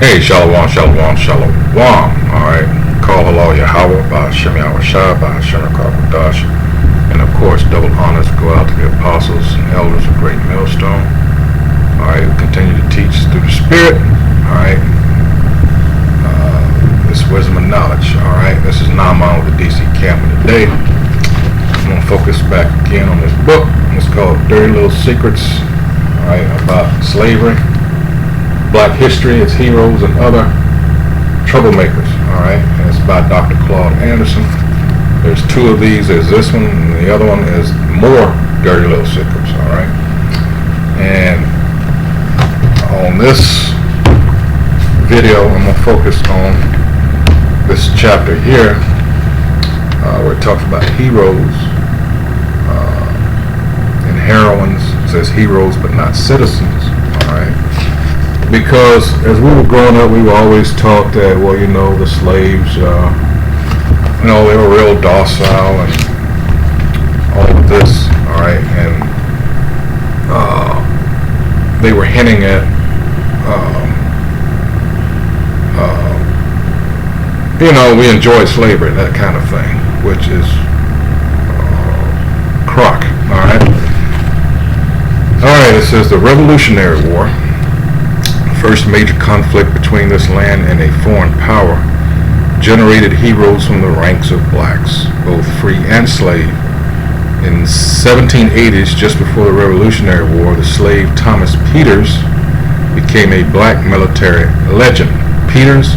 Hey, Shalom, Shalom, Shalom. Alright. Call hello Yahweh by Shem Yahushua by Shem Dash. And of course, double honors go out to the apostles and elders of Great Millstone. Alright, who continue to teach through the Spirit. Alright. This wisdom and knowledge. Alright, this is Naaman with the DC camp of the day. I'm going to focus back again on this book. It's called Dirty Little Secrets. Alright, about slavery, Black history, its heroes, and other troublemakers. Alright, and it's by Dr. Claude Anderson. There's two of these. There's this one, and the other one is more Dirty Little Secrets. Alright, and on this video, I'm going to focus on this chapter here, where it talks about heroes and heroines. It says heroes, but not citizens. Alright. Because as we were growing up, we were always taught that, well, you know, the slaves, they were real docile and all of this, all right, and they were hinting at, we enjoy slavery, that kind of thing, which is crock, all right. All right, it says the Revolutionary War, first major conflict between this land and a foreign power, generated heroes from the ranks of blacks, both free and slave. In 1780s, just before the Revolutionary War, the slave Thomas Peters became a black military legend. Peters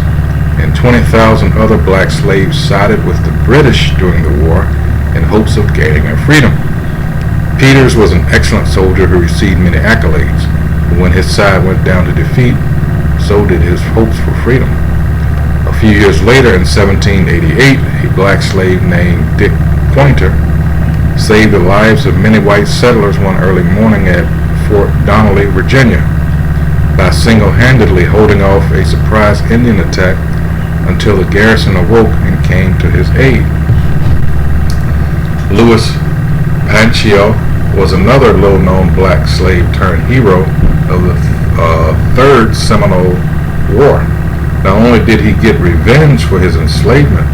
and 20,000 other black slaves sided with the British during the war in hopes of gaining their freedom. Peters was an excellent soldier who received many accolades. When his side went down to defeat, so did his hopes for freedom. A few years later, in 1788, a black slave named Dick Pointer saved the lives of many white settlers one early morning at Fort Donnelly, Virginia, by single-handedly holding off a surprise Indian attack until the garrison awoke and came to his aid. Louis Pancio was another little-known black slave-turned-hero of the Third Seminole War. Not only did he get revenge for his enslavement,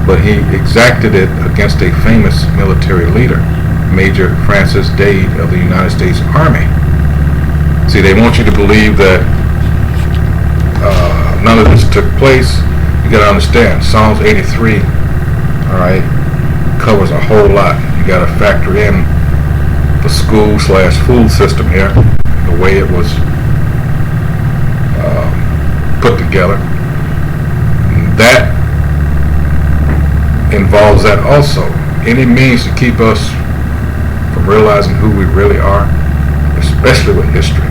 but he exacted it against a famous military leader, Major Francis Dade of the United States Army. See, they want you to believe that none of this took place. You got to understand, Psalms 83, all right, covers a whole lot. You got to factor in the school/food system here, the way it was put together. That involves that also. Any means to keep us from realizing who we really are, especially with history.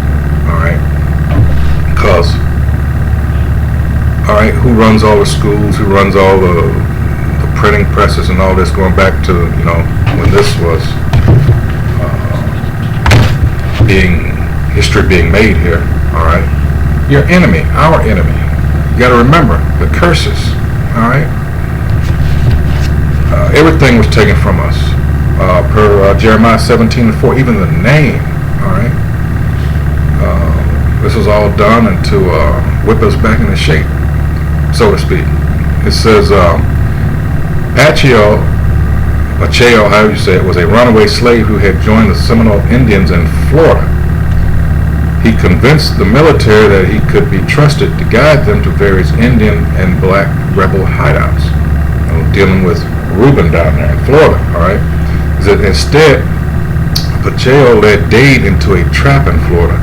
Alright? Because, alright, who runs all the schools, who runs all the printing presses and all this, going back to, when this was history being made here, alright? Your enemy, our enemy. You got to remember the curses, all right? Everything was taken from us, per Jeremiah 17:4. Even the name, all right? This was all done and to whip us back into shape, so to speak. It says Pancio, however you say it, was a runaway slave who had joined the Seminole Indians in Florida. He convinced the military that he could be trusted to guide them to various Indian and black rebel hideouts. Dealing with Reuben down there in Florida, alright? Instead, Pancio led Dade into a trap in Florida.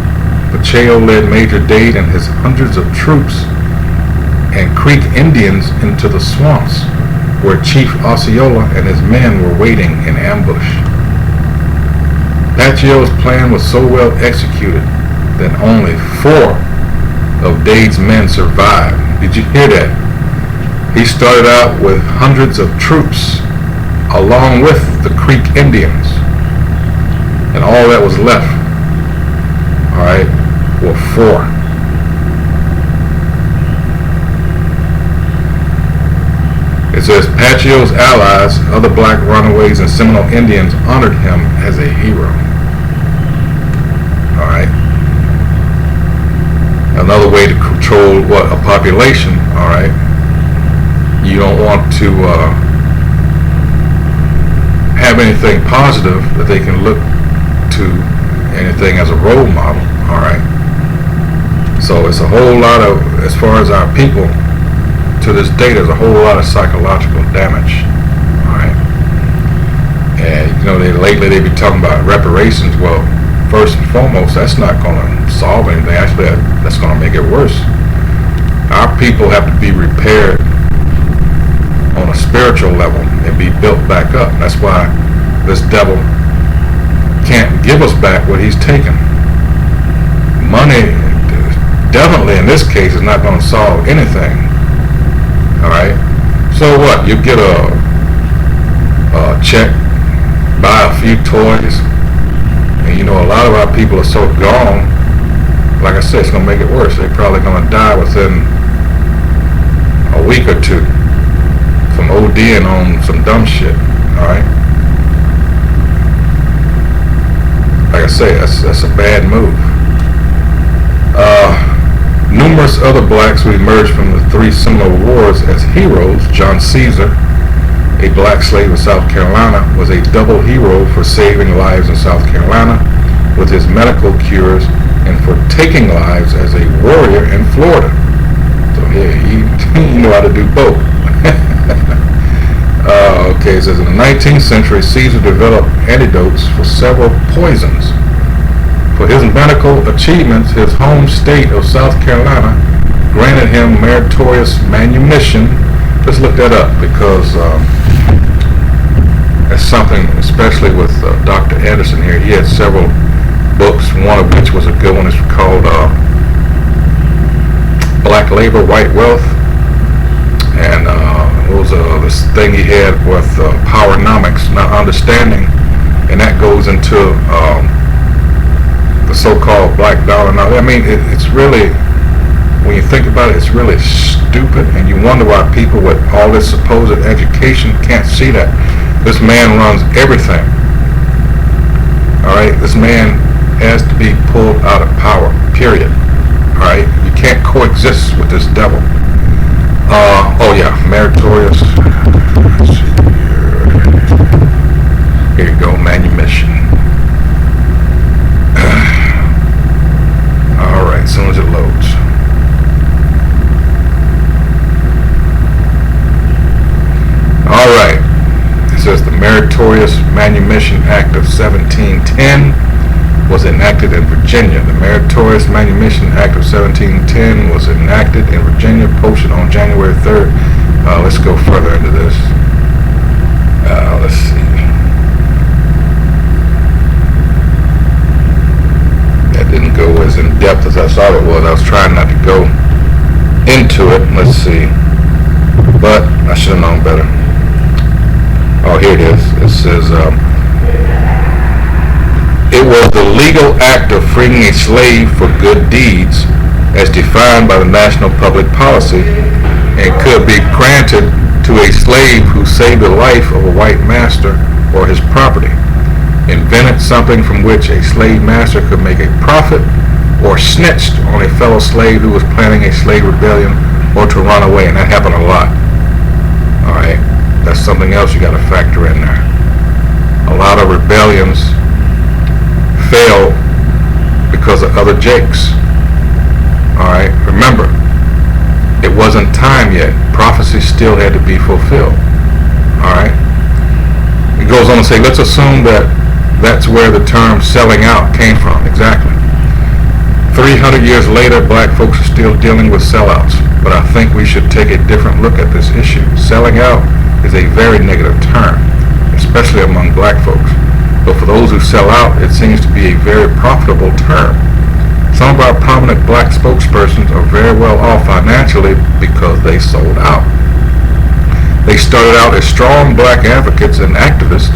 Pancio led Major Dade and his hundreds of troops and Creek Indians into the swamps, where Chief Osceola and his men were waiting in ambush. Pancio's plan was so well executed that only 4 of Dade's men survived. Did you hear that? He started out with hundreds of troops along with the Creek Indians, and all that was left, alright, were 4. It says Pancio's allies, other black runaways and Seminole Indians, honored him as a hero. Alright. another way to control a population. All right, you don't want to have anything positive that they can look to anything as a role model. All right, so it's a whole lot of, as far as our people to this day, there's a whole lot of psychological damage. All right, and lately they be talking about reparations. Well, first and foremost, that's not going to solve anything. Actually, that's going to make it worse. Our people have to be repaired on a spiritual level and be built back up. That's why this devil can't give us back what he's taken. Money, definitely in this case, is not going to solve anything. All right. So what? You get a check, buy a few toys, and a lot of our people are so gone. Like I said, it's going to make it worse. They're probably going to die within a week or two from ODing on some dumb shit. All right. Like I say, that's a bad move. Numerous other blacks who emerged from the three Seminole Wars as heroes. John Caesar, a black slave in South Carolina, was a double hero for saving lives in South Carolina with his medical cures and for taking lives as a warrior in Florida. So yeah, he knew how to do both. Okay, it says in the 19th century, Caesar developed antidotes for several poisons. For his medical achievements, his home state of South Carolina granted him meritorious manumission. Let's look that up, because that's something, especially with Dr. Anderson here. He had several books, one of which was a good one. It's called Black Labor, White Wealth. And what was this thing he had with Powernomics, not understanding, and that goes into the so-called black dollar. Now, I mean, it's really, when you think about it, it's really stupid, and you wonder why people with all this supposed education can't see that. This man runs everything. All right, this man has to be pulled out of power, period. All right, you can't coexist with this devil. Oh yeah, meritorious. Let's see here. Here you go, manumission. All right, as soon as it loads. All right, it says the Meritorious Manumission Act of 1710 was enacted in Virginia. The Meritorious Manumission Act of 1710 was enacted in Virginia, posted on January 3rd. Let's go further into this. Let's see. That didn't go as in depth as I thought it was. I was trying not to go into it. Let's see. But I should have known better. Oh, here it is. It says, it was the legal act of freeing a slave for good deeds as defined by the national public policy and could be granted to a slave who saved the life of a white master or his property, invented something from which a slave master could make a profit, or snitched on a fellow slave who was planning a slave rebellion or to run away, and that happened a lot. All right, that's something else you got to factor in there. A lot of rebellions fail because of other jakes. Alright, remember, it wasn't time yet. Prophecy still had to be fulfilled. Alright, it goes on to say, let's assume that that's where the term selling out came from. Exactly. 300 years later, black folks are still dealing with sellouts, but I think we should take a different look at this issue. Selling out is a very negative term, especially among black folks. But for those who sell out, it seems to be a very profitable term. Some of our prominent black spokespersons are very well off financially because they sold out. They started out as strong black advocates and activists,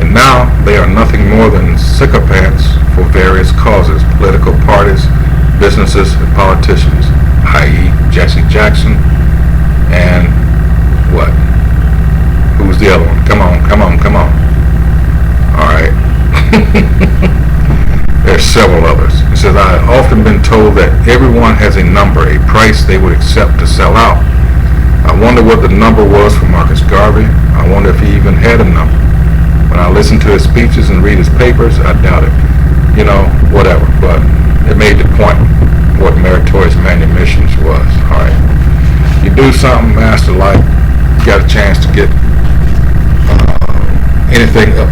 and now they are nothing more than sycophants for various causes, political parties, businesses, and politicians, i.e. Jesse Jackson and what? Who's the other one? Come on. Alright. There's several others. It says, I have often been told that everyone has a number, a price they would accept to sell out. I wonder what the number was for Marcus Garvey. I wonder if he even had a number. When I listen to his speeches and read his papers, I doubt it. Whatever. But it made the point what meritorious manumissions was. All right. You do something, master, like you got a chance to get anything up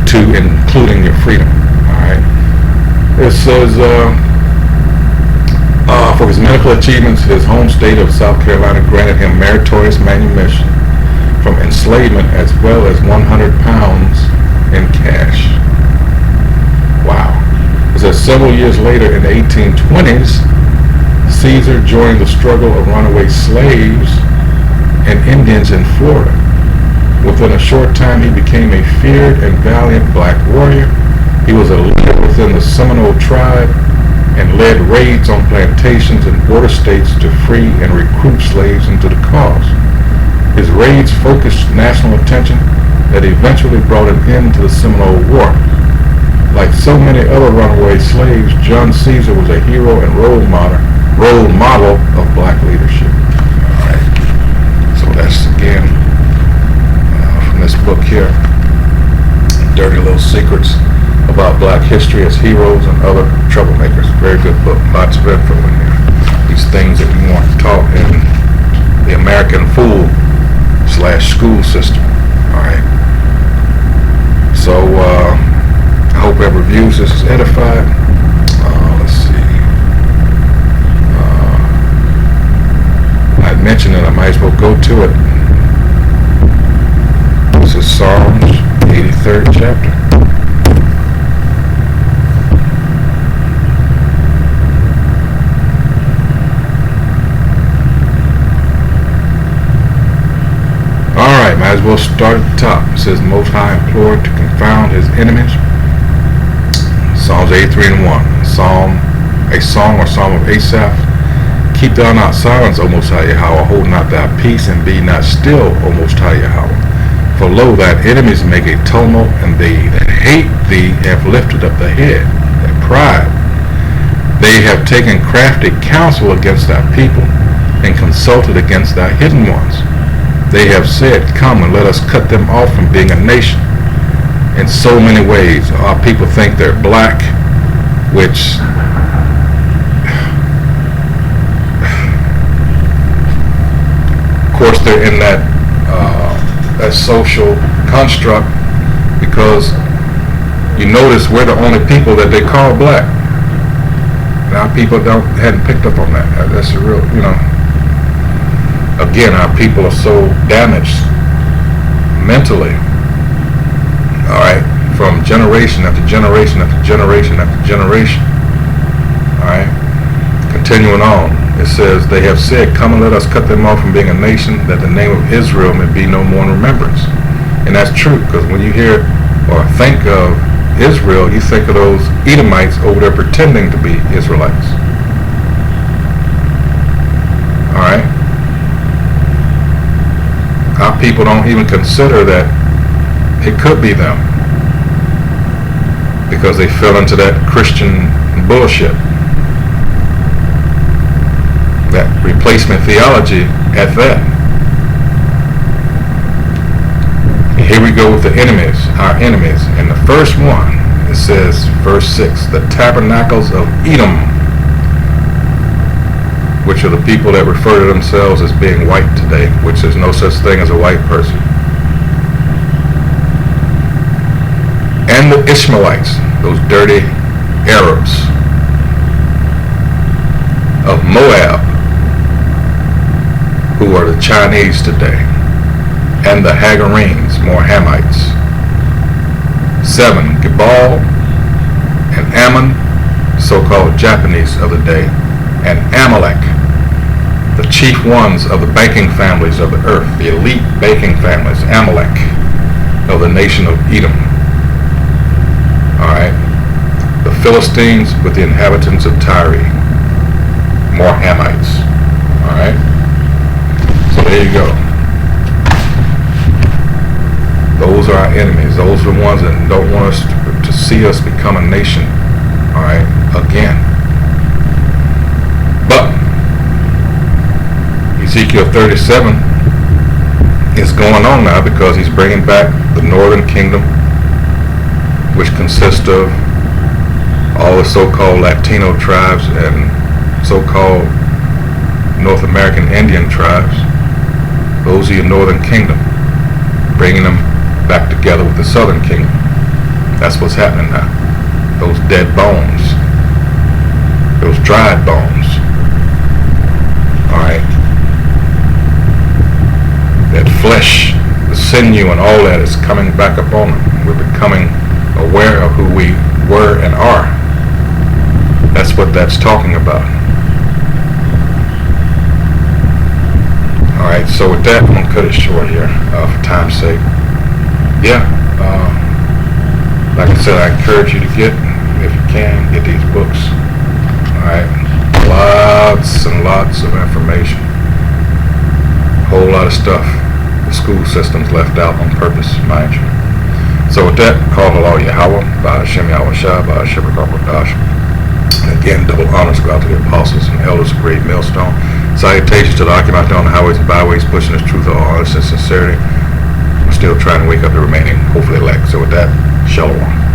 to, including your freedom. All right. It says, for his medical achievements, his home state of South Carolina granted him meritorious manumission from enslavement as well as 100 pounds in cash. Wow. It says several years later in the 1820s, Caesar joined the struggle of runaway slaves and Indians in Florida. Within a short time, he became a feared and valiant black warrior. He was a leader within the Seminole tribe and led raids on plantations in border states to free and recruit slaves into the cause. His raids focused national attention that eventually brought an end to the Seminole War. Like so many other runaway slaves, John Caesar was a hero and role model of black leadership. All right. So that's again from this book here, Dirty Little Secrets about black history as heroes and other troublemakers. Very good book. Lots of info in here. These things that we want taught in the American fool/school system. All right. So I hope whoever reviews this is edified. Let's see. I mentioned it. I might as well go to it. This is Psalms 83rd chapter. Might as well start at the top. It says, Most High implored to confound his enemies. Psalms 83 and 1. A song or psalm of Asaph. Keep thou not silence, O Most High Yahweh. Hold not thy peace, and be not still, O Most High Yahweh. For lo, thine enemies make a tumult, and they that hate thee have lifted up the head, their pride. They have taken crafty counsel against thy people, and consulted against thy hidden ones. They have said, come and let us cut them off from being a nation. In so many ways, our people think they're black, which of course they're in that social construct, because you notice we're the only people that they call black. Now people hadn't picked up on that. That's a real, Again, our people are so damaged mentally, all right, from generation after generation after generation after generation, all right. Continuing on, it says, they have said, come and let us cut them off from being a nation, that the name of Israel may be no more in remembrance. And that's true, because when you hear or think of Israel, you think of those Edomites over there pretending to be Israelites, all right. Our people don't even consider that it could be them, because they fell into that Christian bullshit, that replacement theology at that. Here we go with the enemies, our enemies. And the first one, it says, verse 6, the tabernacles of Edom, which are the people that refer to themselves as being white today, which there's no such thing as a white person. And the Ishmaelites, those dirty Arabs of Moab, who are the Chinese today, and the Hagarenes, more Hamites. 7, Gebal and Ammon, so-called Japanese of the day, and Amalek, the chief ones of the banking families of the earth, the elite banking families, Amalek, of the nation of Edom. All right. The Philistines with the inhabitants of Tyre, more Hamites. All right. So there you go. Those are our enemies. Those are the ones that don't want us to see us become a nation. All again. But Ezekiel 37 is going on now because he's bringing back the northern kingdom, which consists of all the so-called Latino tribes and so-called North American Indian tribes. Those are your northern kingdom, bringing them back together with the southern kingdom. That's what's happening now. Those dead bones, those dried bones. Alright. That flesh, the sinew and all that is coming back upon them. We're becoming aware of who we were and are. That's what that's talking about. Alright, so with that, I'm going to cut it short here for time's sake. Yeah, like I said, I encourage you to get, if you can, get these books. Alright, lots and lots of information. Whole lot of stuff the school system's left out on purpose, mind you. So with that, call Allah Yahweh, Ba'ashem Yahweh Shah, Ba'ashem Dash. Again, double honors go out to the apostles and elders of Great Millstone. Salutations to the occupants on the highways and byways, pushing this truth of all honesty and sincerity. We're still trying to wake up the remaining, hopefully elect. So with that, Shalom.